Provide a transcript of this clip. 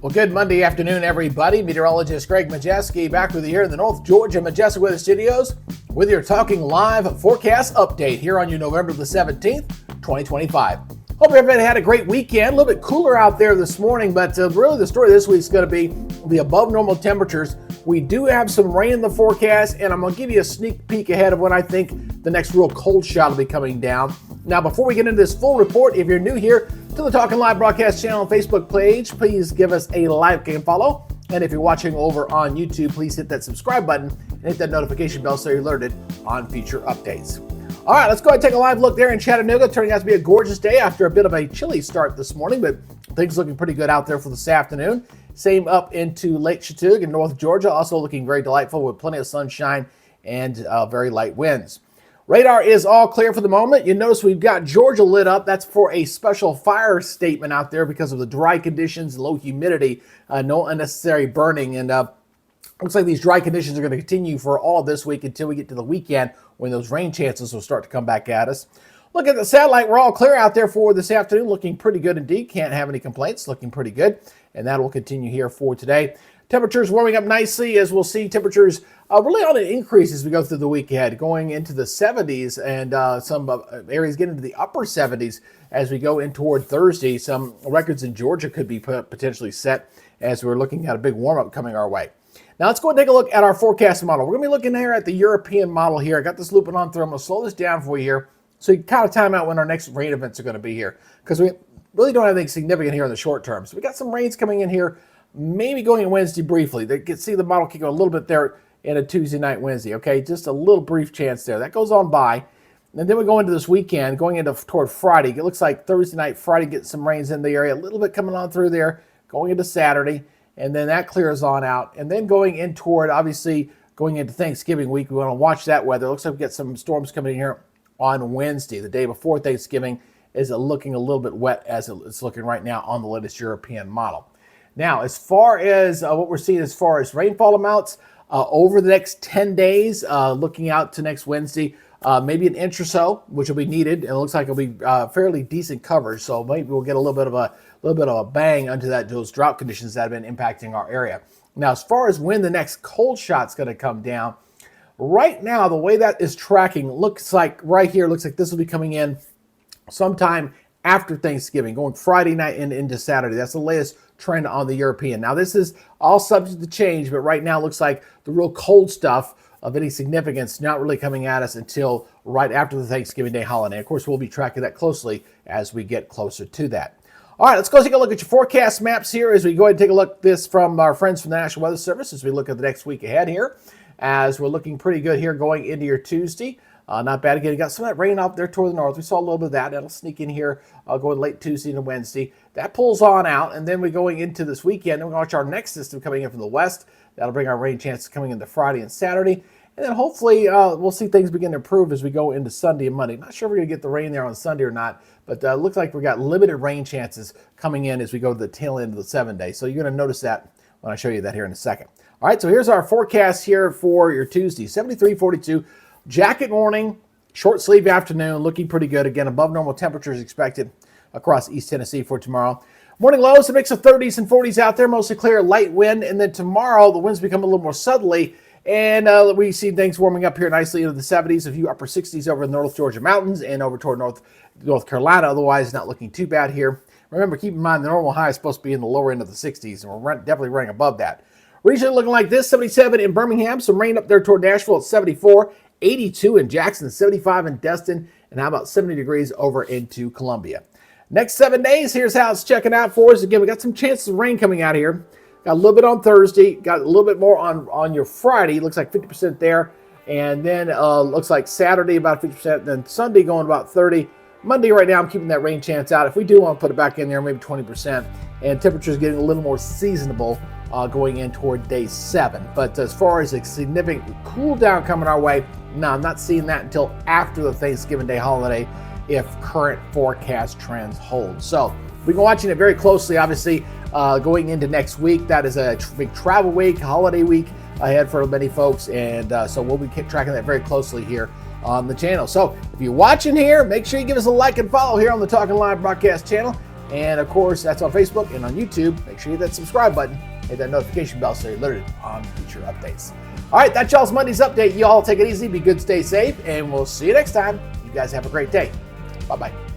Well, good Monday afternoon, everybody. Meteorologist Greg Majeski back with you here in the North Georgia Majestic Weather Studios with your Talking Live forecast update here on your November the 17th, 2025. Hope everybody had a great weekend. A little bit cooler out there this morning, but really the story this week is going to be the above normal temperatures. We do have some rain in the forecast, and I'm going to give you a sneak peek ahead of when I think the next real cold shot will be coming down. Now, before we get into this full report, if you're new here to the Talking Live broadcast channel and Facebook page, please give us a like and follow. And if you're watching over on YouTube, please hit that subscribe button and hit that notification bell so you're alerted on future updates. All right, let's go ahead and take a live look there in Chattanooga. Turning out to be a gorgeous day after a bit of a chilly start this morning, but things looking pretty good out there for this afternoon. Same up into Lake Chattooga in North Georgia, also looking very delightful with plenty of sunshine and very light winds. Radar is all clear for the moment. You notice we've got Georgia lit up. That's for a special fire statement out there because of the dry conditions, low humidity, no unnecessary burning. And looks like these dry conditions are going to continue for all this week until we get to the weekend when those rain chances will start to come back at us. Look at the satellite. We're all clear out there for this afternoon. Looking pretty good indeed. Can't have any complaints. Looking pretty good. And that will continue here for today. Temperatures warming up nicely as we'll see temperatures really on an increase as we go through the week ahead, going into the 70s and some areas getting into the upper 70s as we go in toward Thursday. Some records in Georgia could be potentially set as we're looking at a big warm-up coming our way. Now let's go and take a look at our forecast model. We're going to be looking here at the European model here. I got this looping on through. I'm going to slow this down for you here so you can kind of time out when our next rain events are going to be here because we really don't have anything significant here in the short term. So we got some rains coming in here, maybe going in Wednesday briefly. They can see the model kicking a little bit there in a Tuesday night, Wednesday. Okay, just a little brief chance there. That goes on by. And then we go into this weekend, going into toward Friday. It looks like Thursday night, Friday, getting some rains in the area. A little bit coming on through there, going into Saturday. And then that clears on out. And then going in toward, obviously, going into Thanksgiving week, we want to watch that weather. It looks like we get some storms coming in here on Wednesday. The day before Thanksgiving is looking a little bit wet as it's looking right now on the latest European model. Now, as far as what we're seeing as far as rainfall amounts, over the next 10 days, looking out to next Wednesday, maybe an inch or so, which will be needed. And it looks like it'll be fairly decent coverage. So maybe we'll get a little bit of a bang onto those drought conditions that have been impacting our area. Now, as far as when the next cold shot's going to come down, right now, the way that is tracking looks like right here, looks like this will be coming in sometime after Thanksgiving, going Friday night and into Saturday. That's the latest trend on the European. Now, this is all subject to change, but right now it looks like the real cold stuff of any significance not really coming at us until right after the Thanksgiving Day holiday. Of course, we'll be tracking that closely as we get closer to that. All right, let's go take a look at your forecast maps here as we go ahead and take a look at this from our friends from the National Weather Service as we look at the next week ahead here, as we're looking pretty good here going into your Tuesday. Not bad. Again, you got some of that rain up there toward the north. We saw a little bit of that. That'll sneak in here going late Tuesday and Wednesday. That pulls on out, and then we're going into this weekend. And we're going to watch our next system coming in from the west. That'll bring our rain chances coming into Friday and Saturday. And then hopefully we'll see things begin to improve as we go into Sunday and Monday. Not sure if we're going to get the rain there on Sunday or not, but it looks like we've got limited rain chances coming in as we go to the tail end of the 7 days. So you're going to notice that when I show you that here in a second. All right, so here's our forecast here for your Tuesday. 73-42, jacket morning, short sleeve afternoon, looking pretty good. Again, above normal temperatures expected across East Tennessee for tomorrow. Morning lows, a mix of 30s and 40s out there, mostly clear, light wind. And then tomorrow, the winds become a little more southerly. And we see things warming up here nicely into the 70s, a few upper 60s over in the North Georgia mountains and over toward North Carolina. Otherwise, not looking too bad here. Remember, keep in mind, the normal high is supposed to be in the lower end of the 60s, and we're definitely running above that. Regionally looking like this, 77 in Birmingham, some rain up there toward Nashville at 74, 82 in Jackson, 75 in Destin, and how about 70 degrees over into Columbia. Next 7 days, here's how it's checking out for us. Again, we got some chances of rain coming out here. Got a little bit on Thursday, got a little bit more on your Friday, looks like 50% there. And then looks like Saturday about 50%, then Sunday going about 30. Monday right now, I'm keeping that rain chance out. If we do want to put it back in there, maybe 20%. And temperatures getting a little more seasonable going in toward day 7. But as far as a significant cool down coming our way, no, I'm not seeing that until after the Thanksgiving Day holiday if current forecast trends hold. So we've been watching it very closely, obviously, going into next week. That is a big travel week, holiday week ahead for many folks. And so we'll be tracking that very closely here on the channel. So if you're watching here, make sure you give us a like and follow here on the Talking Live broadcast channel. And of course, that's on Facebook and on YouTube. Make sure you hit that subscribe button, hit that notification bell so you're alerted on future updates. All right, that's y'all's Monday's update. Y'all take it easy, be good, stay safe, and we'll see you next time. You guys have a great day. Bye-bye.